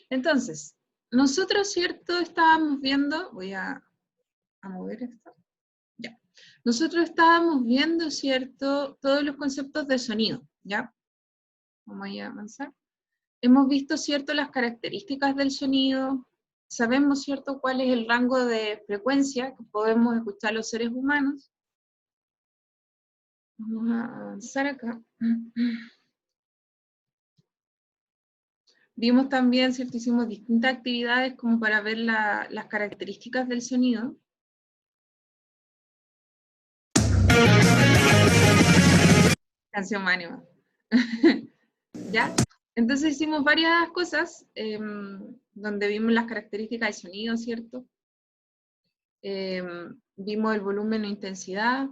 Entonces, nosotros, ¿cierto? Estábamos viendo, voy a mover esto. Ya. Nosotros estábamos viendo, ¿cierto? Todos los conceptos de sonido, ¿ya? Vamos a avanzar. Hemos visto, ¿cierto? Las características del sonido. Sabemos, ¿cierto? Cuál es el rango de frecuencia que podemos escuchar los seres humanos. Vamos a avanzar acá. Vimos también, ¿cierto? Hicimos distintas actividades como para ver las características del sonido. Canción Mánima. ¿Ya? Entonces hicimos varias cosas, donde vimos las características del sonido, ¿cierto? Vimos el volumen o intensidad,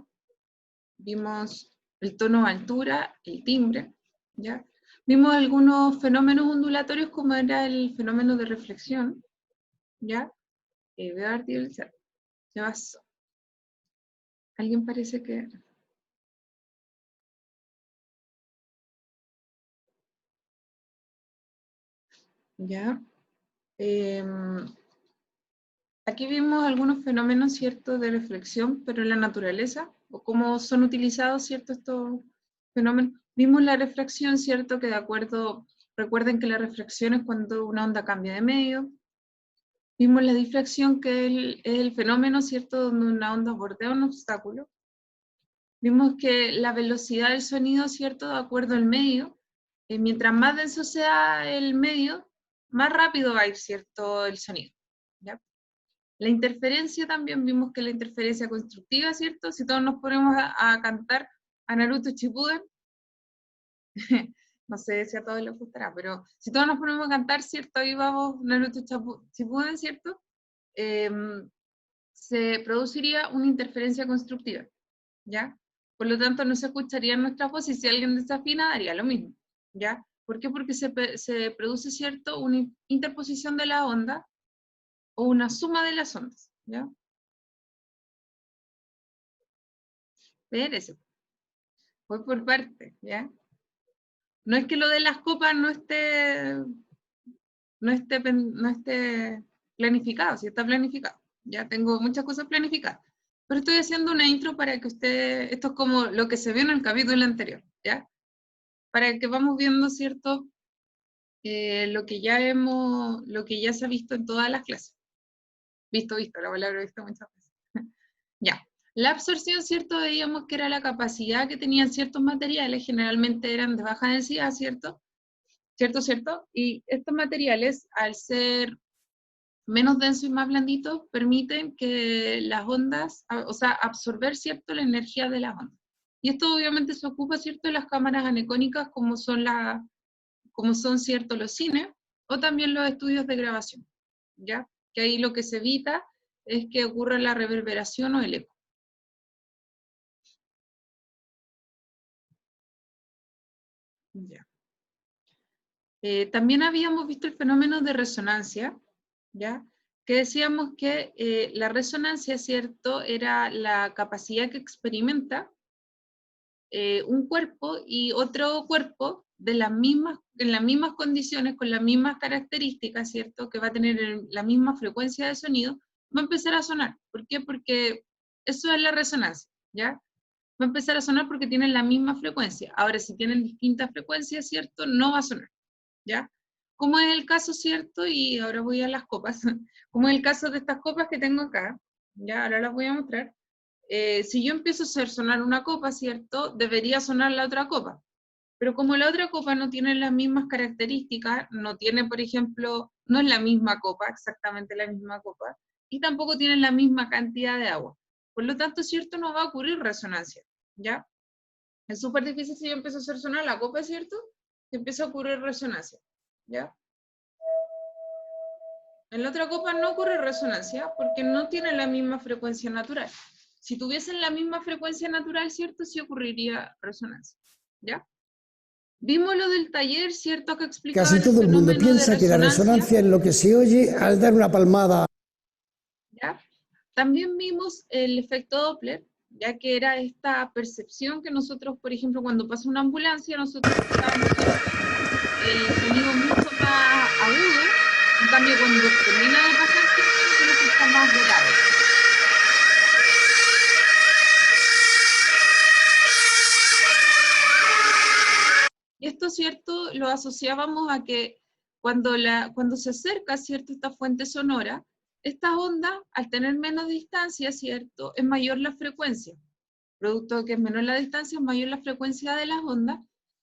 vimos el tono o altura, el timbre, ¿ya? Vimos algunos fenómenos ondulatorios como era el fenómeno de reflexión, ¿ya? Se basó. Alguien parece que... ¿Ya? Aquí vimos algunos fenómenos, ¿cierto?, de reflexión, pero en la naturaleza, o cómo son utilizados, ¿cierto?, estos fenómenos. Vimos la refracción, ¿cierto?, que de acuerdo, recuerden que la refracción es cuando una onda cambia de medio. Vimos la difracción, que es el fenómeno, ¿cierto?, donde una onda bordea un obstáculo. Vimos que la velocidad del sonido, ¿cierto?, de acuerdo al medio, mientras más denso sea el medio, más rápido va a ir, ¿cierto?, el sonido, ¿ya? La interferencia también vimos que la interferencia constructiva, ¿cierto? Si todos nos ponemos a cantar a Naruto Shippuden, no sé si a todos les gustará, pero si todos nos ponemos a cantar, ¿cierto? Ahí vamos Naruto Shippuden, ¿cierto? Se produciría una interferencia constructiva, ¿ya? Por lo tanto, no se escucharía nuestra voz y si alguien desafina, haría lo mismo, ¿ya? ¿Por qué? Porque se produce, ¿cierto? Una interposición de la onda o una suma de las ondas, ¿ya? Espérese. Voy por parte, ¿ya? No es que lo de las copas no esté planificado, sí está planificado. Ya tengo muchas cosas planificadas. Pero estoy haciendo una intro para que usted, esto es como lo que se vio en el capítulo anterior, ¿ya? Para que vamos viendo, ¿cierto? Lo que ya se ha visto en todas las clases. Visto, la palabra visto muchas veces. Ya. La absorción, ¿cierto? Veíamos que era la capacidad que tenían ciertos materiales, generalmente eran de baja densidad, ¿cierto? ¿Cierto? Y estos materiales, al ser menos densos y más blanditos, permiten que las ondas, o sea, absorber, ¿cierto?, la energía de las ondas. Y esto obviamente se ocupa, ¿cierto?, de las cámaras anecónicas como son, ¿cierto?, los cines, o también los estudios de grabación, ¿ya? Que ahí lo que se evita es que ocurra la reverberación o el eco. Ya. También habíamos visto el fenómeno de resonancia, ¿ya? Que decíamos que la resonancia, ¿cierto?, era la capacidad que experimenta un cuerpo y otro cuerpo en las mismas condiciones, con las mismas características, ¿cierto?, que va a tener la misma frecuencia de sonido, va a empezar a sonar. ¿Por qué? Porque eso es la resonancia, ¿ya? Va a empezar a sonar porque tienen la misma frecuencia. Ahora, si tienen distintas frecuencias, ¿cierto?, no va a sonar, ¿ya? Como es el caso, ¿cierto? Y ahora voy a las copas. Como es el caso de estas copas que tengo acá, ya ahora las voy a mostrar. Si yo empiezo a hacer sonar una copa, ¿cierto? Debería sonar la otra copa. Pero como la otra copa no tiene las mismas características, no tiene, por ejemplo, no es la misma copa, exactamente la misma copa, y tampoco tiene la misma cantidad de agua. Por lo tanto, ¿cierto? No va a ocurrir resonancia, ¿ya? Es súper difícil si yo empiezo a hacer sonar la copa, ¿cierto? Que empieza a ocurrir resonancia, ¿ya? En la otra copa no ocurre resonancia porque no tiene la misma frecuencia natural. Si tuviesen la misma frecuencia natural, ¿cierto? Sí ocurriría resonancia, ¿ya? Vimos lo del taller, ¿cierto? Que explicaba Casi el todo el mundo fenómeno de piensa que la resonancia es lo que se oye al dar una palmada. ¿Ya? También vimos el efecto Doppler, ya que era esta percepción que nosotros, por ejemplo, cuando pasa una ambulancia, nosotros escuchamos el sonido mucho más agudo, que cuando termina de pasar, tiene que estar más grave. Y esto, ¿cierto?, lo asociábamos a que cuando se acerca, ¿cierto?, esta fuente sonora, estas ondas, al tener menos distancia, ¿cierto?, es mayor la frecuencia. Producto de que es menor la distancia, es mayor la frecuencia de las ondas,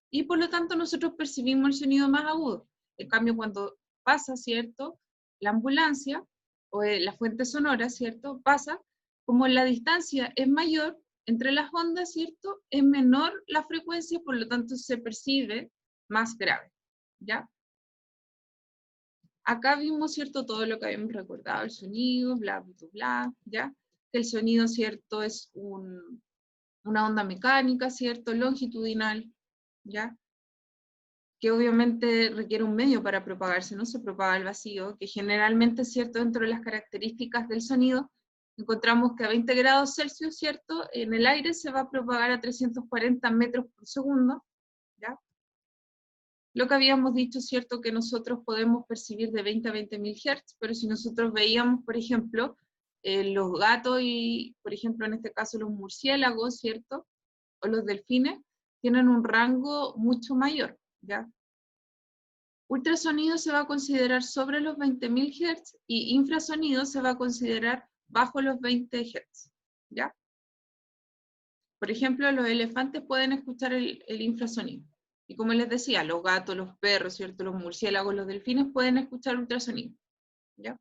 y por lo tanto nosotros percibimos el sonido más agudo. En cambio, cuando pasa, ¿cierto?, la ambulancia, o la fuente sonora, ¿cierto?, pasa, como la distancia es mayor entre las ondas, ¿cierto?, es menor la frecuencia, por lo tanto se percibe más grave, ¿ya? Acá vimos, ¿cierto?, todo lo que habíamos recordado, el sonido, bla, bla, bla, ¿ya? El sonido, ¿cierto?, es una onda mecánica, ¿cierto?, longitudinal, ¿ya? Que obviamente requiere un medio para propagarse, no se propaga al vacío, que generalmente, ¿cierto?, dentro de las características del sonido, encontramos que a 20 grados Celsius, ¿cierto?, en el aire se va a propagar a 340 metros por segundo, ¿ya? Lo que habíamos dicho, ¿cierto?, que nosotros podemos percibir de 20 a 20.000 Hz, pero si nosotros veíamos, por ejemplo, los gatos y, por ejemplo, en este caso los murciélagos, ¿cierto?, o los delfines, tienen un rango mucho mayor, ¿ya? Ultrasonido se va a considerar sobre los 20.000 Hz y infrasonido se va a considerar bajo los 20 Hz, ¿ya? Por ejemplo, los elefantes pueden escuchar el infrasonido. Y como les decía, los gatos, los perros, ¿cierto?, los murciélagos, los delfines pueden escuchar ultrasonido, ¿ya?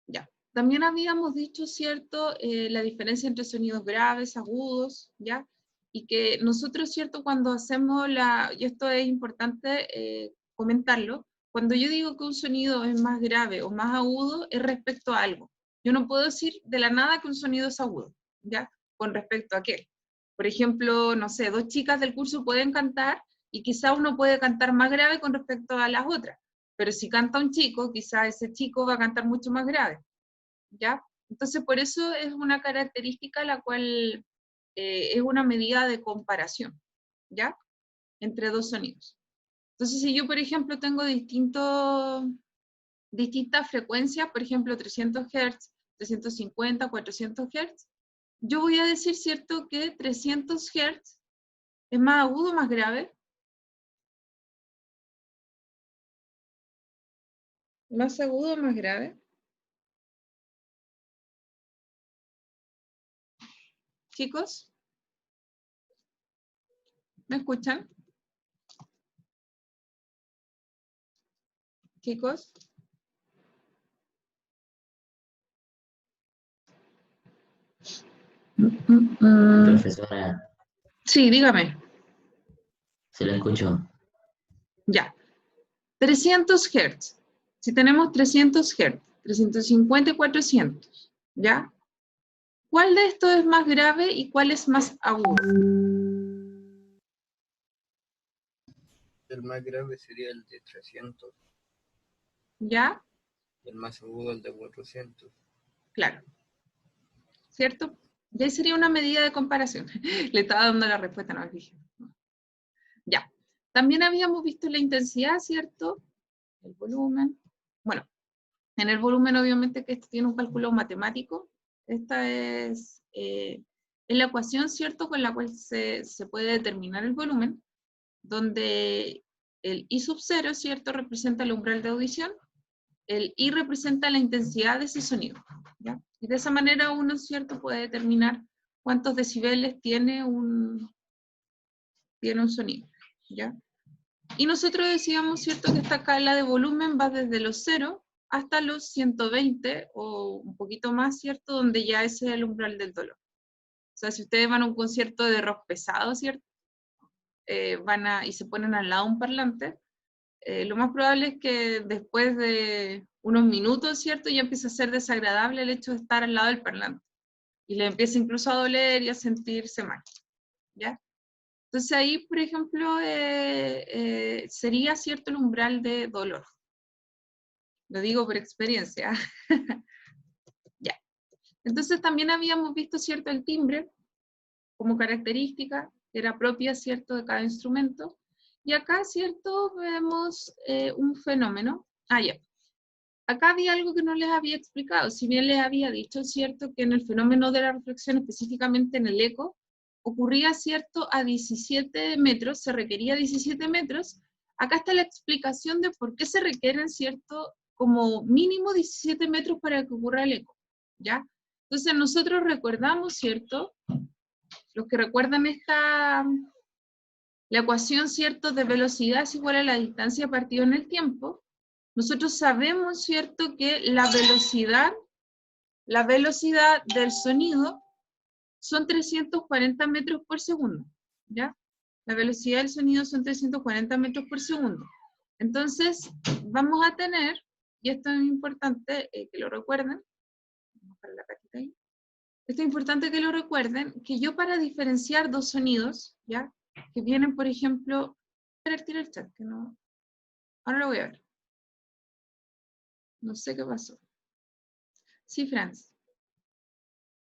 Ya. También habíamos dicho, ¿cierto?, la diferencia entre sonidos graves, agudos, ¿ya? Y que nosotros, ¿cierto?, cuando hacemos y esto es importante comentarlo, cuando yo digo que un sonido es más grave o más agudo, es respecto a algo. Yo no puedo decir de la nada que un sonido es agudo, ¿ya? Con respecto a qué. Por ejemplo, no sé, dos chicas del curso pueden cantar y quizá uno puede cantar más grave con respecto a las otras. Pero si canta un chico, quizá ese chico va a cantar mucho más grave, ¿ya? Entonces, por eso es una característica la cual es una medida de comparación, ¿ya? Entre dos sonidos. Entonces, si yo, por ejemplo, tengo distintas frecuencias, por ejemplo, 300 Hz, 350, 400 Hz, yo voy a decir, ¿cierto?, que 300 Hz es más agudo, más grave. Más agudo, más grave. Chicos, ¿me escuchan? Chicos. Profesora, Sí, dígame. se lo escucho. Ya. 300 Hz. Si tenemos 300 Hz, 350 y 400, ¿ya? ¿Cuál de estos es más grave y cuál es más agudo? El más grave sería el de 300 ¿Ya? y el más agudo el de 400. Claro. ¿Cierto? Y ahí sería una medida de comparación. Le estaba dando la respuesta, no me fijé. Ya. También habíamos visto la intensidad, ¿cierto? El volumen. Bueno, en el volumen obviamente que esto tiene un cálculo matemático. Esta es la ecuación, ¿cierto?, con la cual se puede determinar el volumen, donde el I sub 0, ¿cierto?, representa el umbral de audición, el I representa la intensidad de ese sonido, ¿ya? Y de esa manera uno, ¿cierto?, puede determinar cuántos decibeles tiene un sonido, ¿ya? Y nosotros decíamos, ¿cierto?, que esta escala de volumen va desde los 0 hasta los 120 o un poquito más, ¿cierto?, donde ya ese es el umbral del dolor. O sea, si ustedes van a un concierto de rock pesado, ¿cierto?, y se ponen al lado de un parlante, lo más probable es que después de unos minutos, ¿cierto?, ya empieza a ser desagradable el hecho de estar al lado del parlante. Y le empieza incluso a doler y a sentirse mal, ¿ya? Entonces ahí, por ejemplo, sería, ¿cierto?, el umbral de dolor. Lo digo por experiencia. Ya. Entonces también habíamos visto, ¿cierto?, el timbre como característica, que era propia, ¿cierto?, de cada instrumento. Y acá, ¿cierto? Vemos un fenómeno. Ah, ya. Acá había algo que no les había explicado. Si bien les había dicho, ¿cierto? Que en el fenómeno de la reflexión, específicamente en el eco, ocurría, ¿cierto? A 17 metros, se requería 17 metros. Acá está la explicación de por qué se requieren, ¿cierto? Como mínimo 17 metros para que ocurra el eco, ¿ya? Entonces nosotros recordamos, ¿cierto? Los que recuerdan la ecuación, ¿cierto? De velocidad es igual a la distancia partida en el tiempo. Nosotros sabemos, ¿cierto? Que la velocidad del sonido son 340 metros por segundo, ¿ya? La velocidad del sonido son 340 metros por segundo. Entonces, vamos a tener, y esto es importante que lo recuerden, vamos para la cajita ahí. Esto es importante que lo recuerden, que yo para diferenciar dos sonidos, ¿ya? Que vienen, por ejemplo, tira el chat, que no, ahora lo voy a ver. No sé qué pasó. Sí,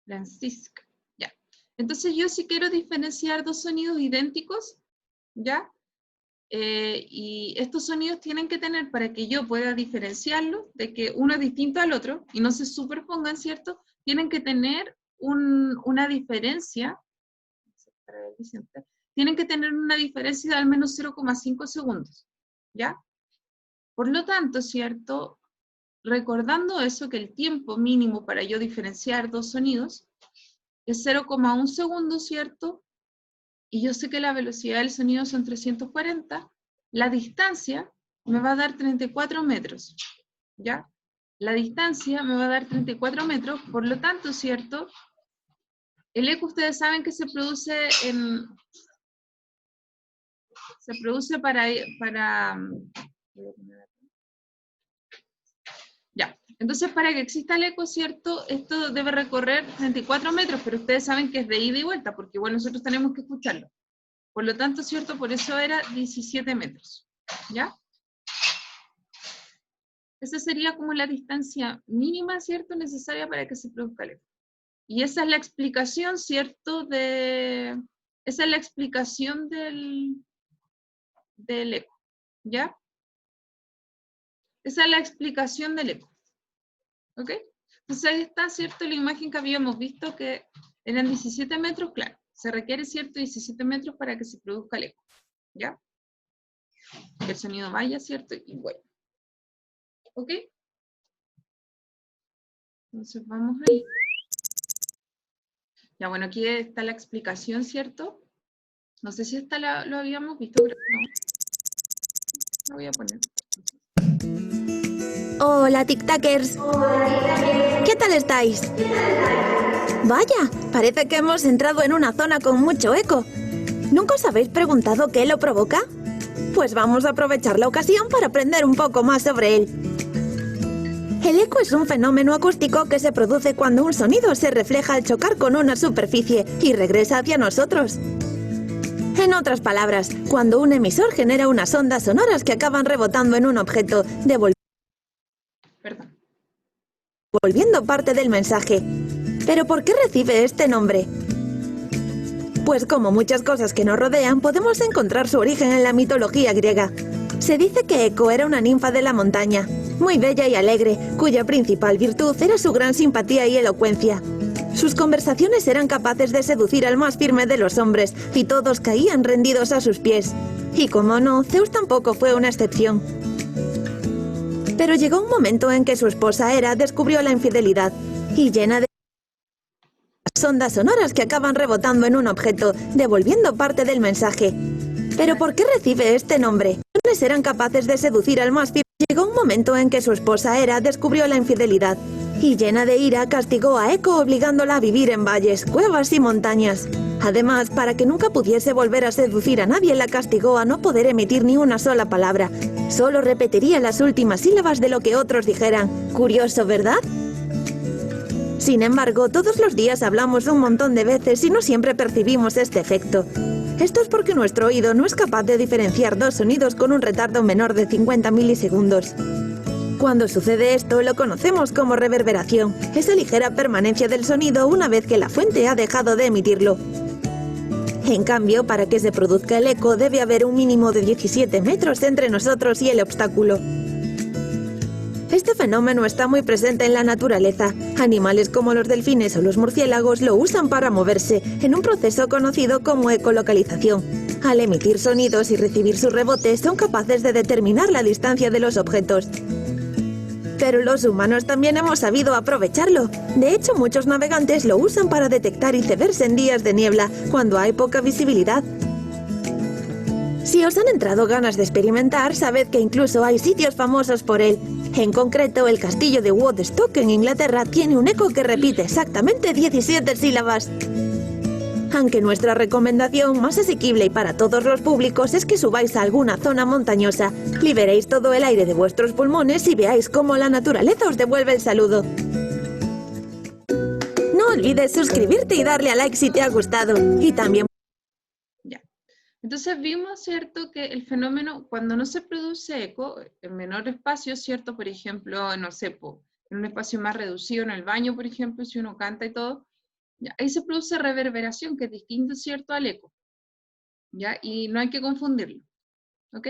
Francisca, ya. Entonces yo si quiero diferenciar dos sonidos idénticos, ¿ya? Y estos sonidos tienen que tener, para que yo pueda diferenciarlos, de que uno es distinto al otro, y no se superpongan, ¿cierto? Tienen que tener una diferencia, tienen que tener una diferencia de al menos 0,5 segundos, ¿ya? Por lo tanto, ¿cierto? Recordando eso, que el tiempo mínimo para yo diferenciar dos sonidos es 0,1 segundo, ¿cierto? Y yo sé que la velocidad del sonido son 340, la distancia me va a dar 34 metros, ¿ya? La distancia me va a dar 34 metros, por lo tanto, ¿cierto? El eco, ustedes saben que se produce ya, entonces para que exista el eco, ¿cierto? Esto debe recorrer 34 metros, pero ustedes saben que es de ida y vuelta, porque igual nosotros tenemos que escucharlo. Por lo tanto, ¿cierto? Por eso era 17 metros, ¿ya? Esa sería como la distancia mínima, ¿cierto? Necesaria para que se produzca el eco. Y esa es la explicación, ¿cierto? Esa es la explicación del eco, ¿ya? Esa es la explicación del eco. ¿Ok? Entonces ahí está, ¿cierto? La imagen que habíamos visto que eran 17 metros, claro. Se requiere, ¿cierto? 17 metros para que se produzca el eco. ¿Ya? Que el sonido vaya, ¿cierto? Y bueno. ¿Ok? Entonces vamos ahí. Ya, bueno, aquí está la explicación, ¿cierto? No sé si esta lo habíamos visto, pero no. La voy a poner. Hola, tic-tackers. ¿Qué tal estáis? Vaya, parece que hemos entrado en una zona con mucho eco. ¿Nunca os habéis preguntado qué lo provoca? Pues vamos a aprovechar la ocasión para aprender un poco más sobre él. El eco es un fenómeno acústico que se produce cuando un sonido se refleja al chocar con una superficie y regresa hacia nosotros. En otras palabras, cuando un emisor genera unas ondas sonoras que acaban rebotando en un objeto, devolviendo parte del mensaje. ¿Pero por qué recibe este nombre? Pues como muchas cosas que nos rodean, podemos encontrar su origen en la mitología griega. Se dice que Eco era una ninfa de la montaña, muy bella y alegre, cuya principal virtud era su gran simpatía y elocuencia. Sus conversaciones eran capaces de seducir al más firme de los hombres, y todos caían rendidos a sus pies. Y como no, Zeus tampoco fue una excepción. Pero llegó un momento en que su esposa Hera descubrió la infidelidad, y llena de ondas sonoras que acaban rebotando en un objeto, devolviendo parte del mensaje. ¿Pero por qué recibe este nombre? ¿Quiénes eran capaces de seducir al más firme? Llegó un momento en que su esposa Hera descubrió la infidelidad, y llena de ira castigó a Eco obligándola a vivir en valles, cuevas y montañas. Además, para que nunca pudiese volver a seducir a nadie, la castigó a no poder emitir ni una sola palabra. Solo repetiría las últimas sílabas de lo que otros dijeran. Curioso, ¿verdad? Sin embargo, todos los días hablamos un montón de veces y no siempre percibimos este efecto. Esto es porque nuestro oído no es capaz de diferenciar dos sonidos con un retardo menor de 50 milisegundos. Cuando sucede esto, lo conocemos como reverberación, esa ligera permanencia del sonido una vez que la fuente ha dejado de emitirlo. En cambio, para que se produzca el eco debe haber un mínimo de 17 metros entre nosotros y el obstáculo. Este fenómeno está muy presente en la naturaleza. Animales como los delfines o los murciélagos lo usan para moverse, en un proceso conocido como ecolocalización. Al emitir sonidos y recibir sus rebotes, son capaces de determinar la distancia de los objetos. Pero los humanos también hemos sabido aprovecharlo. De hecho, muchos navegantes lo usan para detectar icebergs en días de niebla, cuando hay poca visibilidad. Si os han entrado ganas de experimentar, sabed que incluso hay sitios famosos por él. En concreto, el castillo de Woodstock en Inglaterra tiene un eco que repite exactamente 17 sílabas. Aunque nuestra recomendación más asequible y para todos los públicos es que subáis a alguna zona montañosa, liberéis todo el aire de vuestros pulmones y veáis cómo la naturaleza os devuelve el saludo. No olvides suscribirte y darle a like si te ha gustado. Y también... Ya. Entonces vimos, ¿cierto?, que el fenómeno, cuando no se produce eco, en menor espacio, ¿cierto? Por ejemplo, no sé, en un espacio más reducido, en el baño, por ejemplo, si uno canta y todo, ¿ya? Ahí se produce reverberación, que es distinto, ¿cierto?, al eco, ¿ya? Y no hay que confundirlo, ¿ok?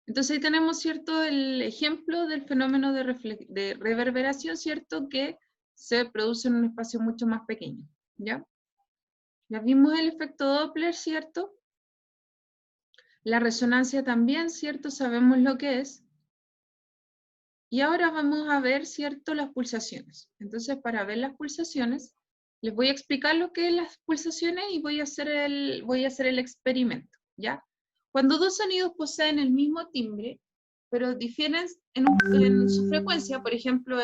Entonces ahí tenemos, ¿cierto?, el ejemplo del fenómeno de reverberación, ¿cierto?, que se produce en un espacio mucho más pequeño, ¿ya? Ya vimos el efecto Doppler, ¿cierto? La resonancia también, ¿cierto? Sabemos lo que es. Y ahora vamos a ver, ¿cierto?, las pulsaciones. Entonces, para ver las pulsaciones, les voy a explicar lo que es las pulsaciones y voy a hacer el experimento, ¿ya? Cuando dos sonidos poseen el mismo timbre, pero difieren en su frecuencia, por ejemplo,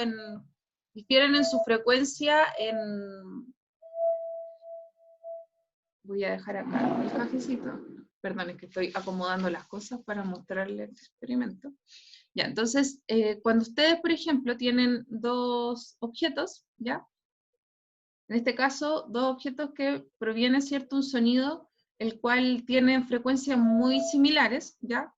difieren en su frecuencia voy a dejar acá el cajecito. Perdón, es que estoy acomodando las cosas para mostrarles el experimento. Ya, entonces, cuando ustedes, por ejemplo, tienen dos objetos, ¿ya? En este caso, dos objetos que provienen, ¿cierto?, un sonido, el cual tiene frecuencias muy similares, ¿ya?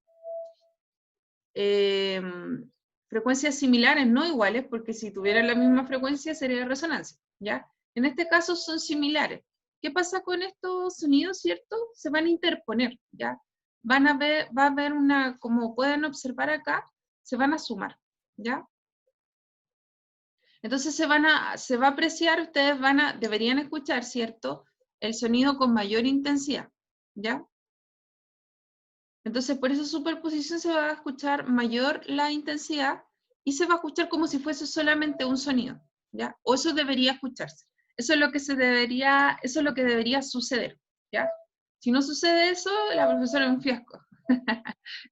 Frecuencias similares, no iguales, porque si tuvieran la misma frecuencia sería resonancia, ¿ya? En este caso son similares. ¿Qué pasa con estos sonidos, cierto? Se van a interponer, ¿ya? Va a haber una, como pueden observar acá, se van a sumar, ¿ya? Entonces se va a apreciar, ustedes deberían escuchar, ¿cierto?, el sonido con mayor intensidad, ¿ya? Entonces por esa superposición se va a escuchar mayor la intensidad y se va a escuchar como si fuese solamente un sonido, ¿ya? O eso debería escucharse. Eso es lo que debería suceder, ¿ya? Si no sucede eso, la profesora es un fiasco,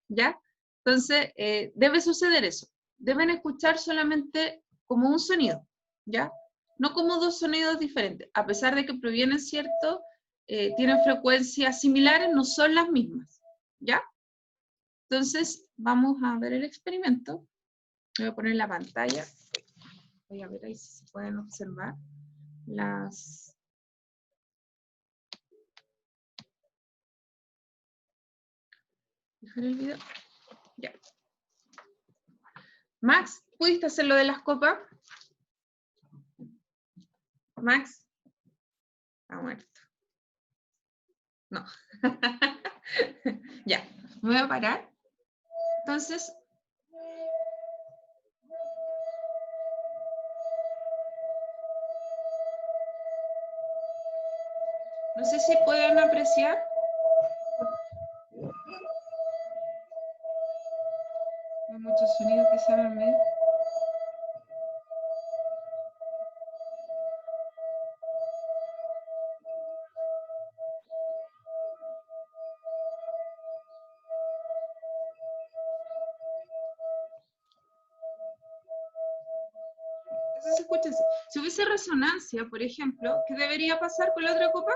¿ya? Entonces, debe suceder eso. Deben escuchar solamente como un sonido, ¿ya? No como dos sonidos diferentes. A pesar de que provienen, ¿cierto? Tienen frecuencias similares, no son las mismas, ¿ya? Entonces, vamos a ver el experimento. Voy a poner la pantalla. Voy a ver ahí si se pueden observar las... Dejar el video. Ya. Max, ¿pudiste hacer lo de las copas? Max. Está muerto. No. Ya. Me voy a parar. Entonces... No sé si pueden apreciar. Hay muchos sonidos que salen al medio. Entonces, escúchense. Si hubiese resonancia, por ejemplo, ¿qué debería pasar con la otra copa?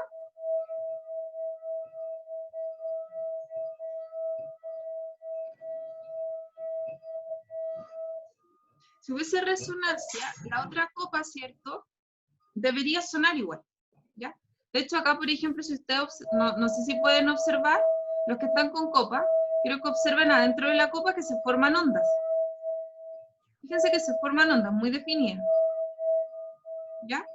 Si hubiese resonancia, la otra copa, ¿cierto?, debería sonar igual, ¿ya? De hecho, acá, por ejemplo, si ustedes, no sé si pueden observar, los que están con copa, quiero que observen adentro de la copa que se forman ondas. Fíjense que se forman ondas muy definidas, ¿ya?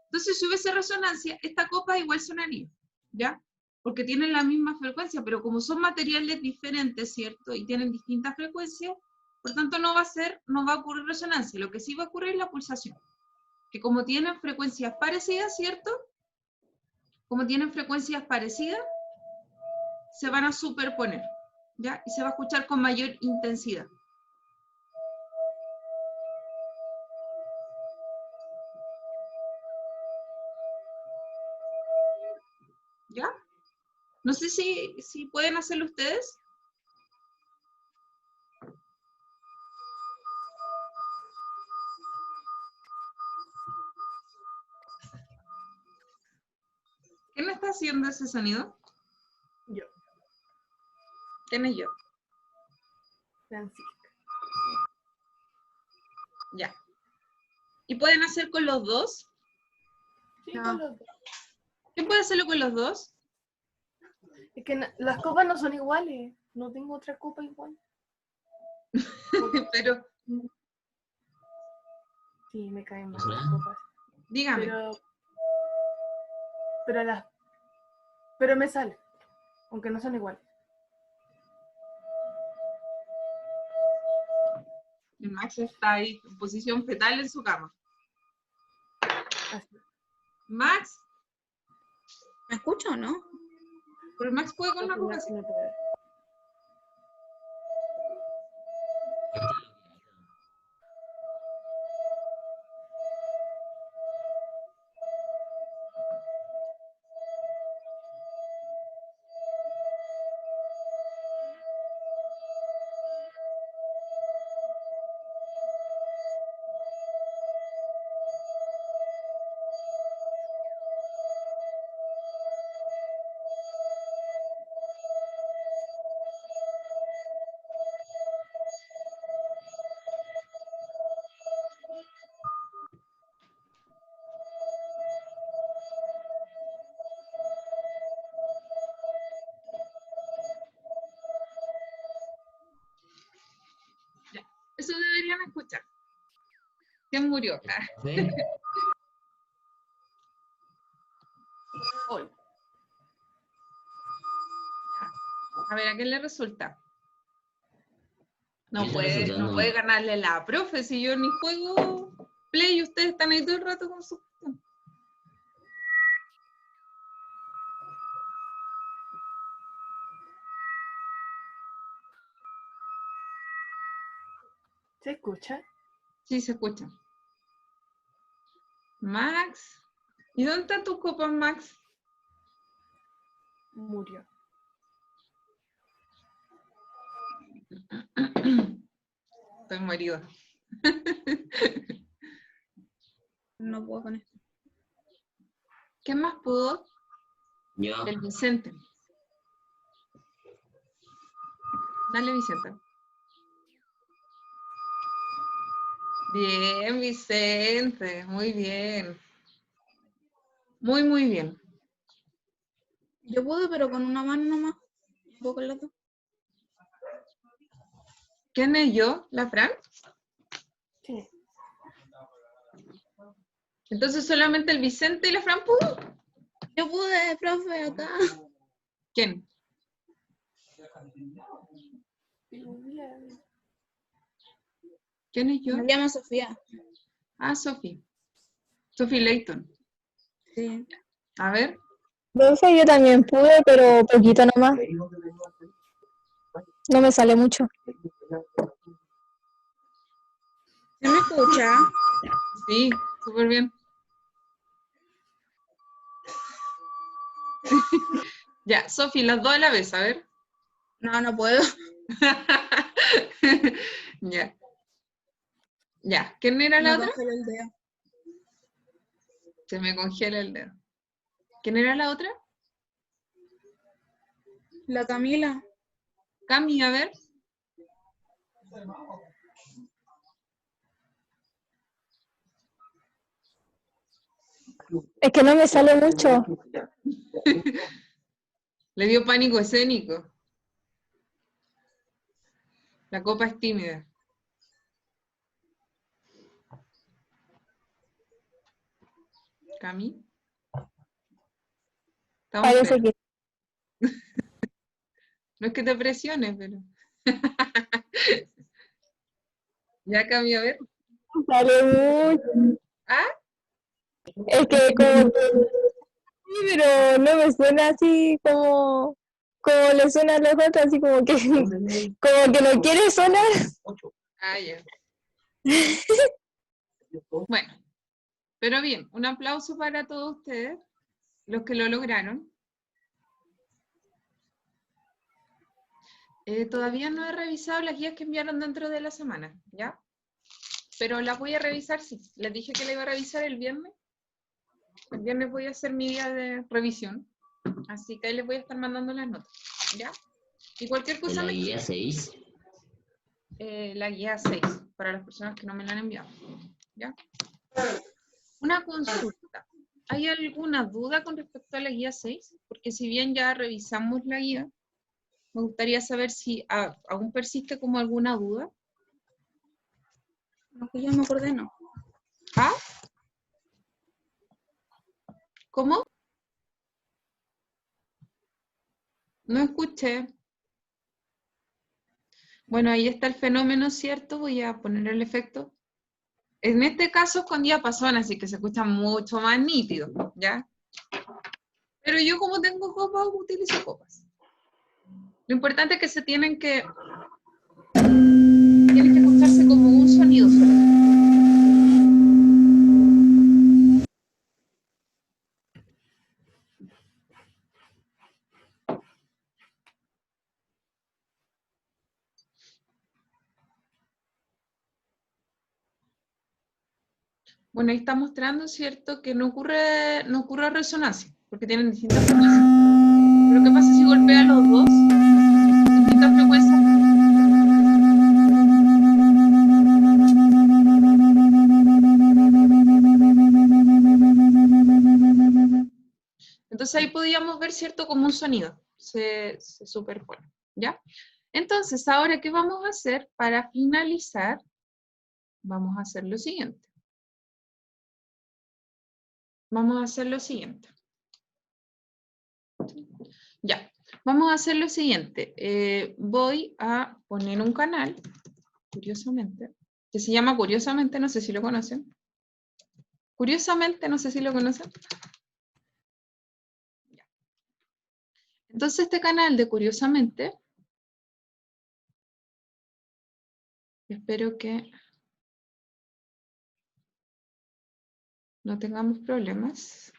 Entonces, si hubiese resonancia, esta copa igual sonaría, ¿ya? porque tienen la misma frecuencia, pero como son materiales diferentes, ¿cierto? Y tienen distintas frecuencias, por tanto no va a ocurrir resonancia. Lo que sí va a ocurrir es la pulsación, que como tienen frecuencias parecidas, ¿cierto? Como tienen frecuencias parecidas, se van a superponer, ¿ya? Y se va a escuchar con mayor intensidad. ¿Ya? No sé si pueden hacerlo ustedes. ¿Quién está haciendo ese sonido? Yo, ¿Quién es yo? Francisca. Ya. ¿Y pueden hacer con los dos? Sí, No. con los dos. ¿Quién puede hacerlo con los dos? Es que las copas no son iguales. No tengo otra copa igual. Pero, Sí, me caen mal ¿Será? las copas. dígame. Pero me sale. Aunque no son iguales. El Max está ahí en posición fetal en su cama. Así. Max, ¿Me escucho o no? pero el Max puede con una Así copa así. me puede. Eso deberían escuchar. ¿Quién murió? Ah, ¿Sí? Hoy. a ver, ¿a quién le resulta? No Me está puede resultando. ganarle la profe si yo ni juego Play y ustedes están ahí todo el rato con su... ¿Se escucha? Sí, se escucha. Max, ¿y dónde están tus copas, Max? Murió. Estoy morido. No puedo con esto. ¿Quién más pudo? Yo. El Vicente. Dale, Vicente. Bien, Vicente, muy bien. Muy, muy bien. Yo pude, pero con una mano nomás. Un poco con las dos. ¿Quién es yo? ¿La Fran? Sí. Entonces solamente el Vicente y la Fran pudo. Yo pude, profe, acá. ¿Quién? ¿Quién es yo? Me llamo Sofía. Ah, Sophie. Sophie Layton. Sí. A ver. Profe, yo también pude, pero poquito nomás. No me sale mucho. ¿Se me escucha? Sí, súper bien. Ya, Sophie, las dos a la vez, a ver. No, no puedo. Ya. Ya. ¿Quién era la Me otra? congeló el dedo. Se me congela el dedo. ¿Quién era la otra? La Camila. Cami, a ver. Es que no me sale mucho. Le dio pánico escénico. La copa es tímida. Cami. Estamos Parece esperando. que No es que te presiones, pero... Ya cambió, a ver. Sale mucho. ¿Ah? Es que como que sí, pero no me suena así como le suena a los otros, así como que no quiere sonar. Ah, ya. Bueno, pero bien, un aplauso para todos ustedes, los que lo lograron. Todavía no he revisado las guías que enviaron dentro de la semana, ¿ya? Pero las voy a revisar, sí. Les dije que la iba a revisar el viernes. El viernes voy a hacer mi día de revisión. Así que ahí les voy a estar mandando las notas, ¿ya? Y cualquier ¿En cosa la me... guía 6? La guía 6, para las personas que no me la han enviado, ¿ya? Una consulta. ¿Hay alguna duda con respecto a la guía 6? Porque si bien ya revisamos la guía, me gustaría saber si aún persiste como alguna duda. Lo que yo me acordé, no. ¿Ah? ¿Cómo? No escuché. Bueno, ahí está el fenómeno, ¿cierto? Voy a poner el efecto. En este caso es con diapasón, así que se escucha mucho más nítido, ¿ya? Pero yo como tengo copas, utilizo copas. Lo importante es que tienen que escucharse como un sonido solo. Bueno, ahí está mostrando, ¿cierto? Que no ocurre resonancia, porque tienen distintas frecuencias. Pero ¿qué pasa si golpea los dos? Distintas frecuencias. Entonces ahí podíamos ver, ¿cierto? Como un sonido se superpone, ¿ya? Entonces, ahora, ¿qué vamos a hacer? Para finalizar, vamos a hacer lo siguiente. Vamos a hacer lo siguiente. Ya, vamos a hacer lo siguiente. Voy a poner un canal, curiosamente, que se llama Curiosamente, no sé si lo conocen. Curiosamente, no sé si lo conocen. Ya. Entonces, este canal de Curiosamente, espero que no tengamos problemas.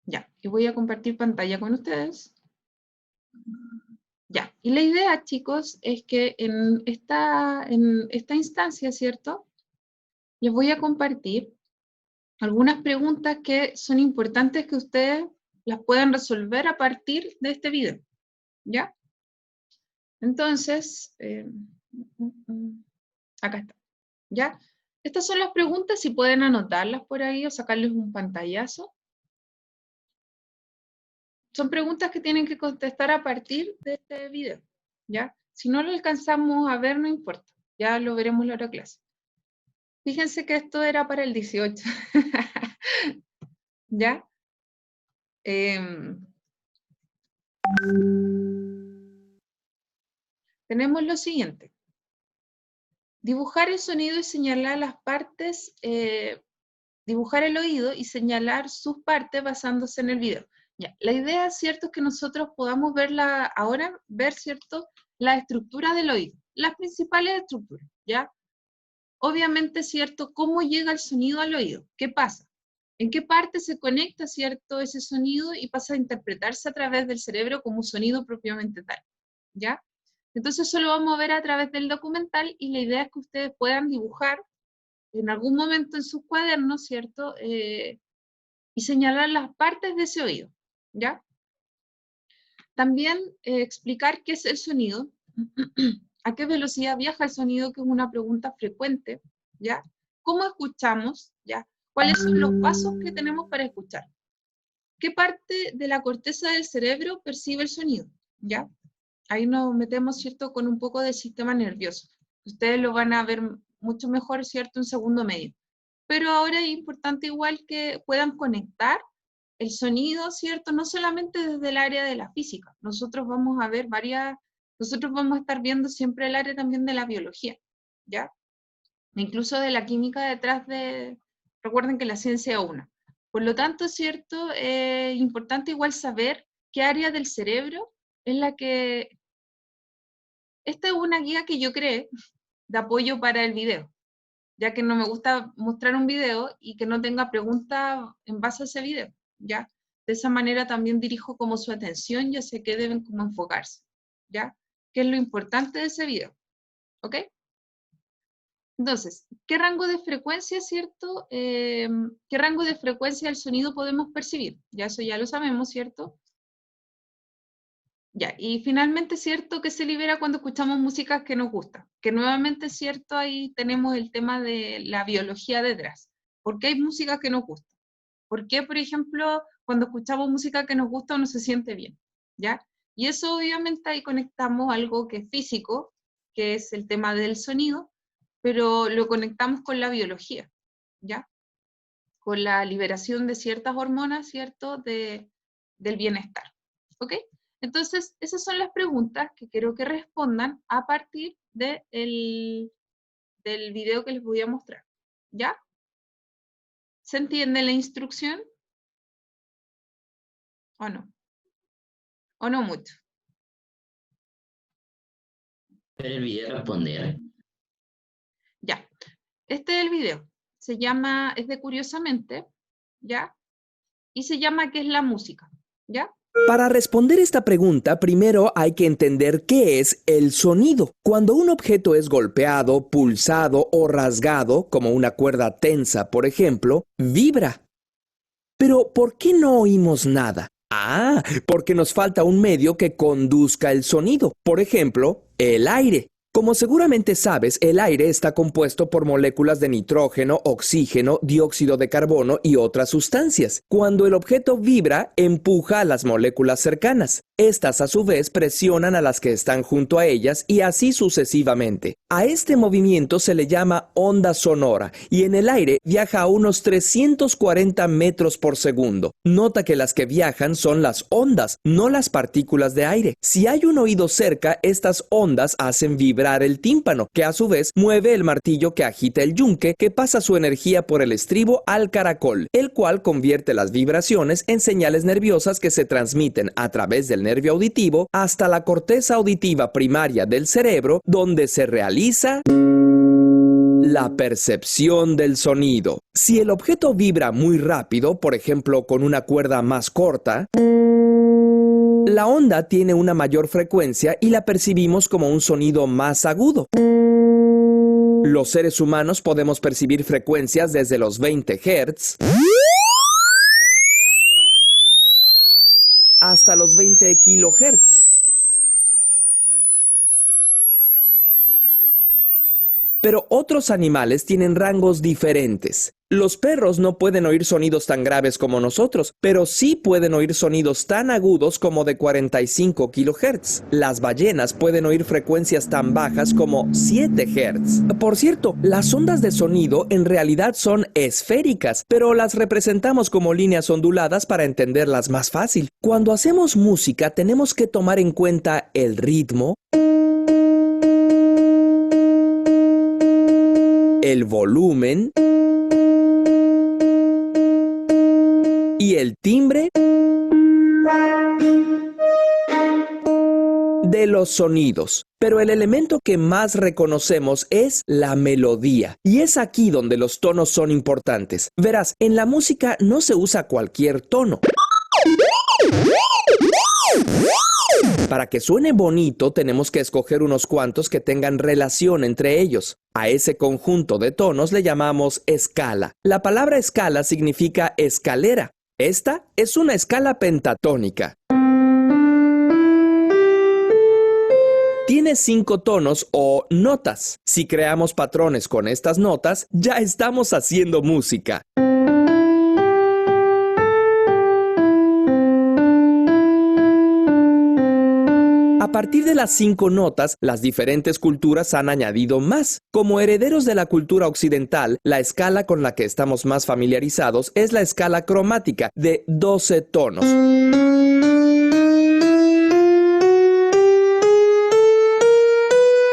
Ya, y voy a compartir pantalla con ustedes. Ya, y la idea, chicos, es que en esta instancia, ¿cierto? Les voy a compartir algunas preguntas que son importantes que ustedes las puedan resolver a partir de este video, ¿ya? Entonces, acá está, ¿ya? Estas son las preguntas, si pueden anotarlas por ahí o sacarles un pantallazo. Son preguntas que tienen que contestar a partir de este video, ¿ya? Si no lo alcanzamos a ver, no importa, ya lo veremos en la otra clase. Fíjense que esto era para el 18, ¿ya? Tenemos lo siguiente. Dibujar el sonido y señalar las partes, dibujar el oído y señalar sus partes basándose en el video. Ya, la idea, ¿cierto?, es que nosotros podamos ahora ver, ¿cierto?, la estructura del oído, las principales estructuras, ¿ya? Obviamente, ¿cierto?, cómo llega el sonido al oído, ¿qué pasa? ¿En qué parte se conecta, ¿cierto?, ese sonido y pasa a interpretarse a través del cerebro como un sonido propiamente tal, ¿ya? Entonces eso lo vamos a ver a través del documental y la idea es que ustedes puedan dibujar en algún momento en sus cuadernos, ¿cierto? Y señalar las partes de ese oído, ¿ya? También explicar qué es el sonido, a qué velocidad viaja el sonido, que es una pregunta frecuente, ¿ya? ¿Cómo escuchamos, ya? ¿Cuáles son los pasos que tenemos para escuchar? ¿Qué parte de la corteza del cerebro percibe el sonido, ya? Ahí nos metemos, ¿cierto?, con un poco del sistema nervioso. Ustedes lo van a ver mucho mejor, ¿cierto?, en segundo medio. Pero ahora es importante igual que puedan conectar el sonido, ¿cierto? No solamente desde el área de la física, nosotros vamos a estar viendo siempre el área también de la biología, ¿ya? Incluso de la química detrás recuerden que la ciencia es una. Por lo tanto, ¿cierto? Es importante igual saber qué área del cerebro es la que... Esta es una guía que yo creé de apoyo para el video, ya que no me gusta mostrar un video y que no tenga preguntas en base a ese video, ¿ya? De esa manera también dirijo como su atención, ya sé que deben como enfocarse, ¿ya? ¿Qué es lo importante de ese video? ¿Ok? Entonces, ¿qué rango de frecuencia, cierto? ¿Qué rango de frecuencia del sonido podemos percibir? Ya eso ya lo sabemos, ¿cierto? Ya, y finalmente, ¿cierto? Que se libera cuando escuchamos música que nos gusta. Que nuevamente, ¿cierto? Ahí tenemos el tema de la biología detrás. ¿Por qué hay música que nos gusta? ¿Por qué, por ejemplo, cuando escuchamos música que nos gusta uno se siente bien? ¿Ya? Y eso obviamente ahí conectamos algo que es físico, que es el tema del sonido, pero lo conectamos con la biología, ¿ya? Con la liberación de ciertas hormonas, ¿cierto? Del bienestar, ¿ok? Entonces, esas son las preguntas que quiero que respondan a partir del video que les voy a mostrar, ¿ya? ¿Se entiende la instrucción? ¿O no? ¿O no mucho? Ver el video y responder. Ya. Este es el video. Se llama, es de Curiosamente, ¿ya? Y se llama ¿Qué es la música? ¿Ya? Para responder esta pregunta, primero hay que entender qué es el sonido. Cuando un objeto es golpeado, pulsado o rasgado, como una cuerda tensa, por ejemplo, vibra. Pero, ¿por qué no oímos nada? Ah, porque nos falta un medio que conduzca el sonido. Por ejemplo, el aire. Como seguramente sabes, el aire está compuesto por moléculas de nitrógeno, oxígeno, dióxido de carbono y otras sustancias. Cuando el objeto vibra, empuja a las moléculas cercanas. Estas a su vez presionan a las que están junto a ellas y así sucesivamente. A este movimiento se le llama onda sonora y en el aire viaja a unos 340 metros por segundo. Nota que las que viajan son las ondas, no las partículas de aire. Si hay un oído cerca, estas ondas hacen vibrar el tímpano, que a su vez mueve el martillo que agita el yunque, que pasa su energía por el estribo al caracol, el cual convierte las vibraciones en señales nerviosas que se transmiten a través del nervio auditivo hasta la corteza auditiva primaria del cerebro, donde se realiza la percepción del sonido. Si el objeto vibra muy rápido, por ejemplo con una cuerda más corta, la onda tiene una mayor frecuencia y la percibimos como un sonido más agudo. Los seres humanos podemos percibir frecuencias desde los 20 Hz hasta los 20 kHz. Pero otros animales tienen rangos diferentes. Los perros no pueden oír sonidos tan graves como nosotros, pero sí pueden oír sonidos tan agudos como de 45 kHz. Las ballenas pueden oír frecuencias tan bajas como 7 Hz. Por cierto, las ondas de sonido en realidad son esféricas, pero las representamos como líneas onduladas para entenderlas más fácil. Cuando hacemos música tenemos que tomar en cuenta el ritmo, el volumen y el timbre de los sonidos. Pero el elemento que más reconocemos es la melodía. Y es aquí donde los tonos son importantes. Verás, en la música no se usa cualquier tono. Para que suene bonito, tenemos que escoger unos cuantos que tengan relación entre ellos. A ese conjunto de tonos le llamamos escala. La palabra escala significa escalera. Esta es una escala pentatónica. Tiene 5 tonos o notas. Si creamos patrones con estas notas, ya estamos haciendo música. A A partir de las 5 notas, las diferentes culturas han añadido más. Como herederos de la cultura occidental, la escala con la que estamos más familiarizados es la escala cromática de 12 tonos.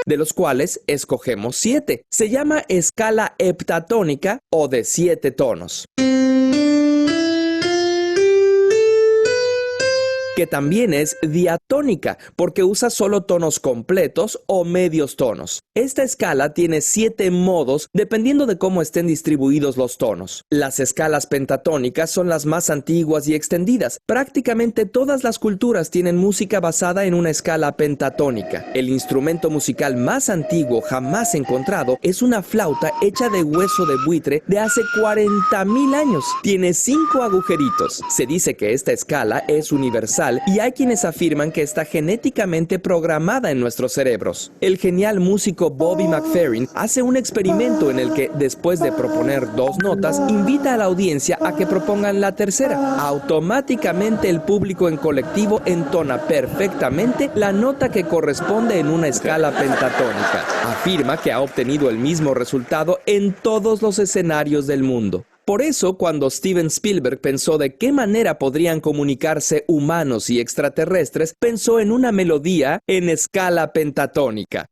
De los cuales escogemos 7. Se llama escala heptatónica o de 7 tonos. Que también es diatónica, porque usa solo tonos completos o medios tonos. Esta escala tiene 7 modos dependiendo de cómo estén distribuidos los tonos. Las escalas pentatónicas son las más antiguas y extendidas. Prácticamente todas las culturas tienen música basada en una escala pentatónica. El instrumento musical más antiguo jamás encontrado es una flauta hecha de hueso de buitre de hace 40.000 años. Tiene 5 agujeritos. Se dice que esta escala es universal y hay quienes afirman que está genéticamente programada en nuestros cerebros. El genial músico Bobby McFerrin hace un experimento en el que, después de proponer 2 notas, invita a la audiencia a que propongan la tercera. Automáticamente el público en colectivo entona perfectamente la nota que corresponde en una escala pentatónica. Afirma que ha obtenido el mismo resultado en todos los escenarios del mundo. Por eso, cuando Steven Spielberg pensó de qué manera podrían comunicarse humanos y extraterrestres, pensó en una melodía en escala pentatónica.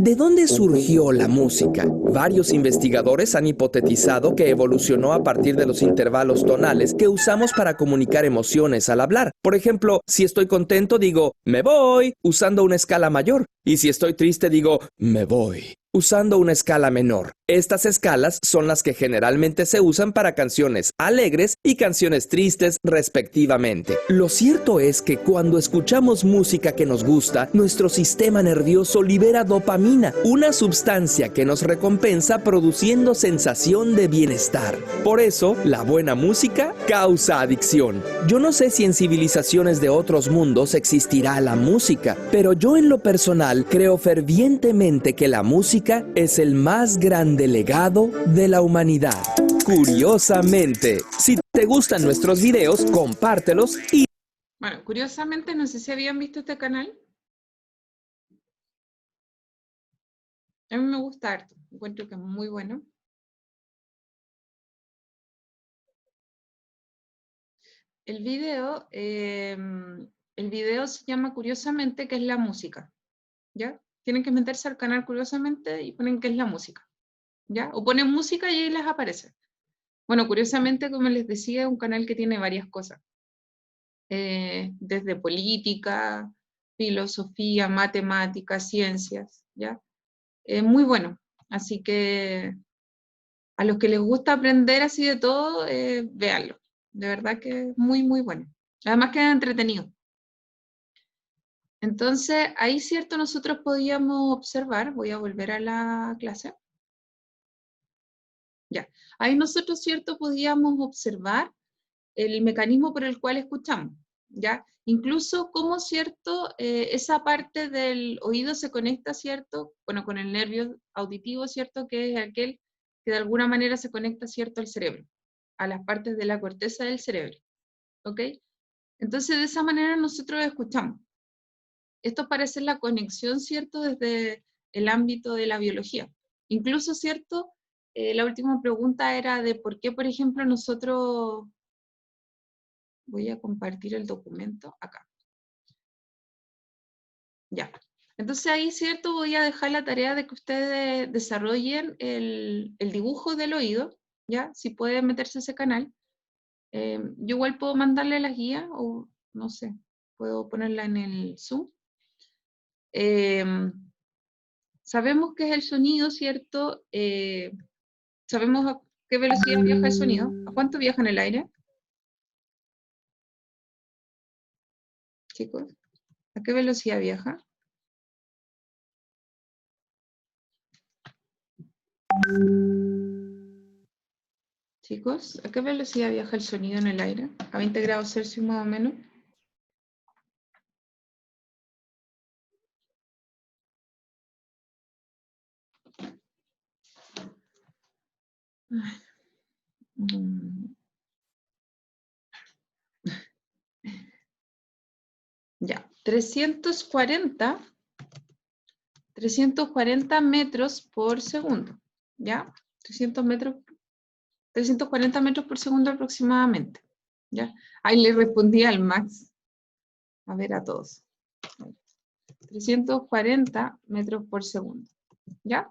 ¿De dónde surgió la música? Varios investigadores han hipotetizado que evolucionó a partir de los intervalos tonales que usamos para comunicar emociones al hablar. Por ejemplo, si estoy contento digo "me voy", usando una escala mayor. Y si estoy triste digo "me voy", usando una escala menor. Estas escalas son las que generalmente se usan para canciones alegres y canciones tristes respectivamente. Lo cierto es que cuando escuchamos música que nos gusta, nuestro sistema nervioso libera dopamina, una sustancia que nos recompensa produciendo sensación de bienestar. Por eso, la buena música causa adicción. Yo no sé si en civilizaciones de otros mundos existirá la música, pero yo en lo personal creo fervientemente que la música es el más grande legado de la humanidad. Curiosamente, si te gustan nuestros videos, compártelos y... Bueno, curiosamente, no sé si habían visto este canal. A mí me gusta harto, encuentro que es muy bueno. El video se llama Curiosamente, ¿qué es la música? ¿Ya? Tienen que meterse al canal Curiosamente y ponen qué es la música. ¿Ya? O ponen música y ahí les aparece. Bueno, curiosamente, como les decía, es un canal que tiene varias cosas. Desde política, filosofía, matemáticas, ciencias, ¿ya? Es muy bueno. Así que a los que les gusta aprender así de todo, véanlo. De verdad que es muy, muy bueno. Además que es entretenido. Entonces, ahí cierto nosotros podíamos observar, voy a volver a la clase. Ya, ahí nosotros cierto podíamos observar el mecanismo por el cual escuchamos, ¿ya? Incluso cómo, cierto, esa parte del oído se conecta, cierto, bueno, con el nervio auditivo, cierto, que es aquel que de alguna manera se conecta, cierto, al cerebro, a las partes de la corteza del cerebro, ¿ok? Entonces, de esa manera nosotros escuchamos. Esto parece la conexión, ¿cierto?, desde el ámbito de la biología. Incluso, ¿cierto?, la última pregunta era de por qué, por ejemplo, nosotros... Voy a compartir el documento acá. Ya. Entonces ahí, ¿cierto? Voy a dejar la tarea de que ustedes desarrollen el dibujo del oído, ¿ya? Si pueden meterse a ese canal. Yo igual puedo mandarle las guías, o no sé, puedo ponerla en el Zoom. Sabemos qué es el sonido, ¿cierto? Sabemos a qué velocidad viaja el sonido. ¿A cuánto viaja en el aire? Chicos, ¿a qué velocidad viaja? Chicos, ¿a qué velocidad viaja el sonido en el aire? ¿A 20 grados Celsius más o menos? 340 metros por segundo, ¿ya? 340 metros por segundo aproximadamente, ¿ya? Ahí le respondí al Max. A ver, a todos. 340 metros por segundo, ¿ya?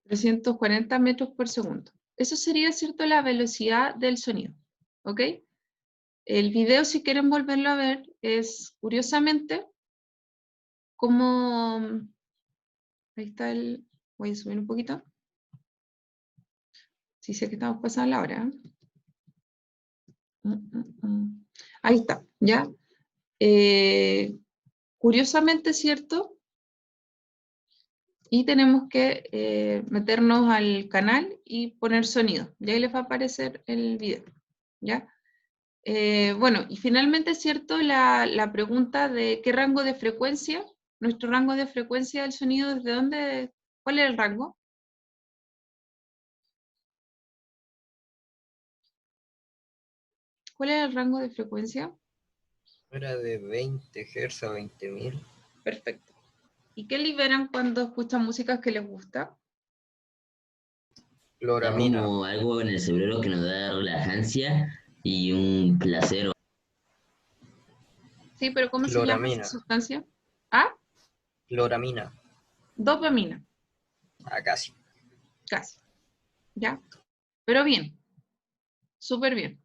340 metros por segundo. Eso sería, ¿cierto?, la velocidad del sonido, ¿ok? El video, si quieren volverlo a ver, es, curiosamente, como... Ahí está el... Voy a subir un poquito. Sí sé que estamos pasando la hora. Ahí está, ¿ya? Curiosamente, ¿cierto? Y tenemos que meternos al canal y poner sonido. Y ahí les va a aparecer el video, ¿ya? Bueno, y finalmente, ¿cierto? La pregunta de qué rango de frecuencia, nuestro rango de frecuencia del sonido, ¿desde dónde? ¿Cuál es el rango? ¿Cuál es el rango de frecuencia? Era de 20 Hz a 20.000. Perfecto. ¿Y qué liberan cuando escuchan músicas que les gusta? Da Cloramina. como algo en el cerebro que nos da relajancia y un placer. Sí, pero ¿cómo se llama esa Cloramina. sustancia? ¿Ah? Cloramina. Dopamina, Casi. casi. ¿Ya? Pero bien, súper bien.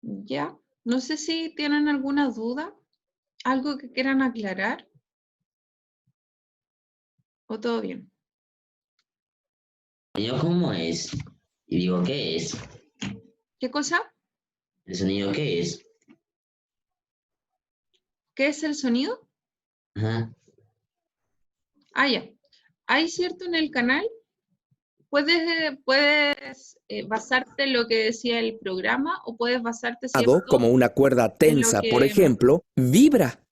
¿Ya? No sé si tienen alguna duda, algo que quieran aclarar. ¿O todo bien? ¿El sonido cómo es? Y digo, ¿qué es? ¿Qué cosa? ¿El sonido qué es? ¿Qué es el sonido? Ajá. Ah, ya. Hay, ¿cierto?, en el canal. Puedes basarte en lo que decía el programa o puedes basarte, ¿cierto?, Como una cuerda en lo tensa, por que... ejemplo, vibra.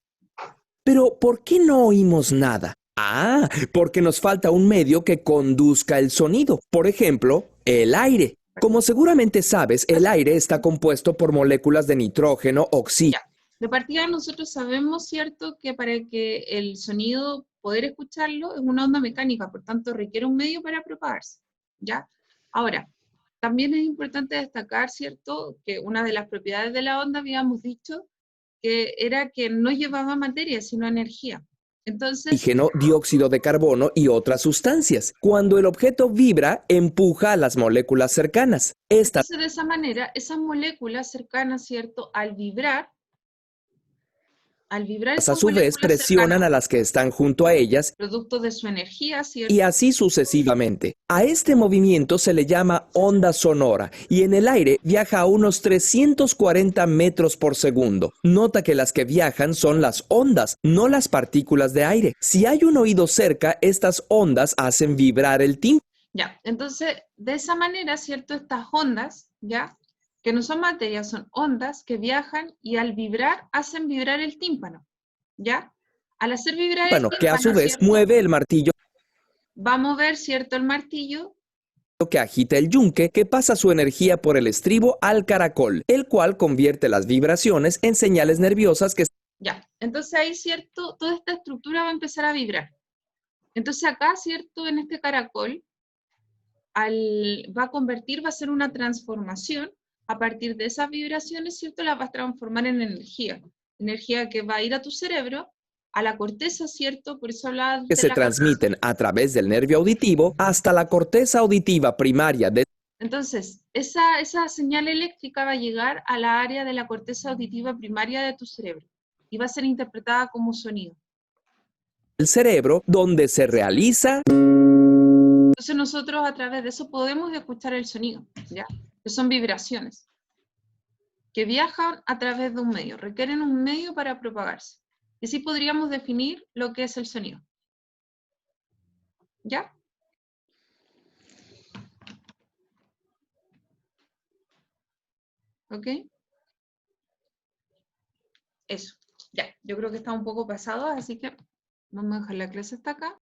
Pero ¿por qué no oímos nada? Ah, porque nos falta un medio que conduzca el sonido. Por ejemplo, el aire. Como seguramente sabes, el aire está compuesto por moléculas de nitrógeno, oxígeno. Ya. De partida nosotros sabemos, ¿cierto?, que para que el sonido, poder escucharlo, es una onda mecánica, por tanto requiere un medio para propagarse, ¿ya? Ahora, también es importante destacar, ¿cierto?, que una de las propiedades de la onda, habíamos dicho, que era que no llevaba materia, sino energía. Entonces, Oxígeno, dióxido de carbono y otras sustancias. Cuando el objeto vibra, empuja a las moléculas cercanas. Estas de esa manera, esas moléculas cercanas, ¿cierto?, al vibrar a esas su vez moléculas presionan cercanas, a las que están junto a ellas producto de su energía, ¿cierto? y así sucesivamente. A este movimiento se le llama onda sonora y en el aire viaja a unos 340 metros por segundo. Nota que las que viajan son las ondas, no las partículas de aire. Si hay un oído cerca, estas ondas hacen vibrar el tímpano. Ya, entonces, de esa manera, ¿cierto? Estas ondas, ¿ya? Que no son materia, son ondas que viajan y al vibrar hacen vibrar el tímpano, ¿ya? Al hacer vibrar el Que a su tímpano, vez ¿cierto?, mueve el martillo va a mover, ¿cierto?, el martillo, que agita el yunque, que pasa su energía por el estribo al caracol, el cual convierte las vibraciones en señales nerviosas que ya. Entonces ahí, ¿cierto?, toda esta estructura va a empezar a vibrar. Entonces acá, ¿cierto?, en este caracol, va a hacer una transformación a partir de esas vibraciones, ¿cierto? Las vas a transformar en energía. Energía que va a ir a tu cerebro, a la corteza, ¿cierto? Por eso hablaba de se la transmiten a través del nervio auditivo hasta la corteza auditiva primaria. Entonces, esa señal eléctrica va a llegar a la área de la corteza auditiva primaria de tu cerebro y va a ser interpretada como sonido. El cerebro, donde se realiza. Entonces nosotros a través de eso podemos escuchar el sonido, ¿ya? Que son vibraciones que viajan a través de un medio, requieren un medio para propagarse. Y así podríamos definir lo que es el sonido. ¿Ya? ¿Ok? Eso. Ya, yo creo que está un poco pasado, así que vamos a dejar la clase hasta acá.